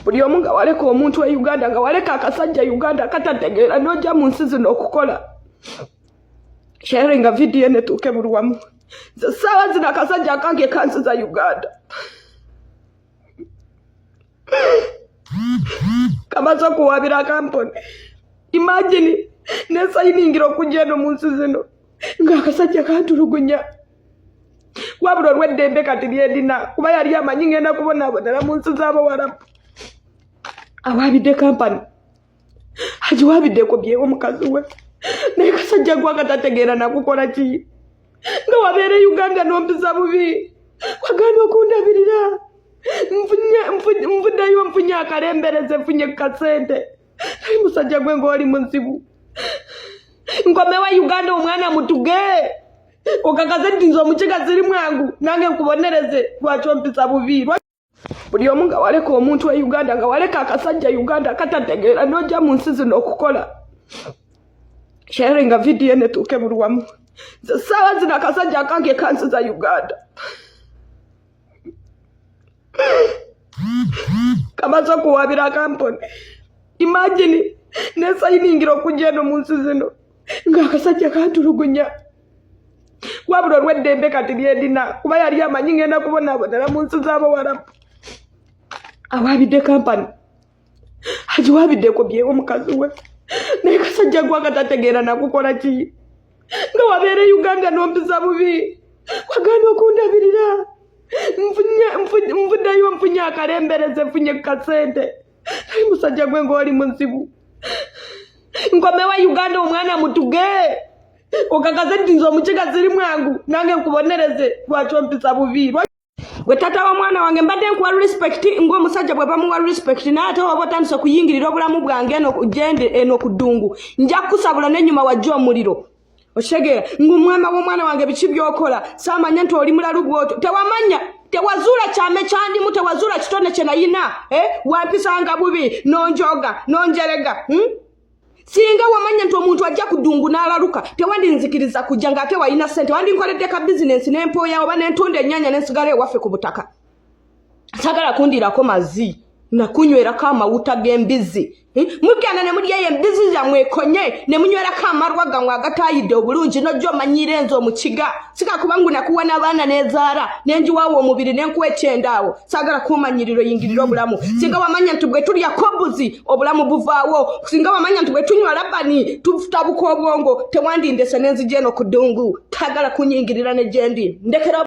buli omu nga waleka omuntu wa Uganda nga waleka akasajja Uganda katategeera n'ojja mu nsi zino okukola sharinga video ne tuke buli wamu sawa zina akasajja akange kansiza Uganda kamaze kuwabira kampuni imagine nesayiningira okujja eno mu nsi zino nga akasajja kantulugunya wabula olw'eddembe kati lyendina kuba yali amanyi ngenda kubonaabonera mu nsi z'abawarabu awabidde kampani agiwabiddeko byewo mukazi we naye kasajja gwa katategeera nakukola ki nga wabeere Uganda n'ompiza bubi wagamba okundabirira nvuddeyo nfunye akalembereze nfunye kasente naye musajja gwe ng'oli munzibu nkomewa Uganda omwana mutuge okakaze nti nze omukiga ziri mwangu nange nkubonereze lwaki ompisa bubi buli omu nga waleka omuntu wa Uganda nga waleka akasajja Uganda katategeera n'ojja mu nsi zino okukola sharinga video ne tuke buli wamu sawa zina akasajja akange kansiza Uganda kamaze kuwabira kampuni imagine nesayiningira okujja eno mu nsi zino nga akasajja kantulugunya wabula olw'eddembe kati lyendina kuba yali amanyi ngenda kubonaabonera mu nsi z'abawarabu awabidde kampani agiwabiddeko byewo mukazi we naye kasajja gwa katategeera nakukola ki nga wabeere Uganda n'ompiza bubi wagamba okundabirira nvuddeyo nfunye akalembereze nfunye kasente naye musajja gwe ng'oli munzibu nkomewa Uganda omwana mutuge okakaze nti nze omukiga ziri mwangu nange nkubonereze lwaki ompisa bubi gwe tata wa mwana wange mbadde nkuwa respect ng'omusajja bwe bamuwa respect naye ate waba otandise okuyingirira obulamu bwange eno ku ddungu nja kukusabula n'ennyuma wajja omuliro oshegera ng'omwama w'omwana wange biki by'okola saamanya nti oli mulalu bw'otyo tewamanya tewazuula kyame kyandimu tewazuula kitone kye nayina wampisanga bubi nonjoga nonjerega singa wamanya nti omuntu ajja ku ddungu n'alaluka tewandinzikiriza kujja ng'ate walina ssente wandinkoledde ka bizinensi n'empooya oba n'entunda ennyaanya n'ensigala ewaffe ku butaka sagala kundirako mazzi nakunywerako amawuta g'embizi mugenda ne mulyeyo embizi zammwe ekonye ne munywerako amarwa gammwe agatayidde obulungi nojja omanyira enzo omukiga sikakuba ngu nakuwa n'abaana n'ezaala nenjiwaawo omubiri nenkuwa ekyendaawo sagala kumanyiriro yingirira obulamu singa wamanya nti bwe tulya kobuzi obulamu buvaawo singa wamanya nti bwe tunywa labani tutabuka obwongo tewandindese n'enzija eno ku ddungu tagala kunyingirira ne gyendi ndekera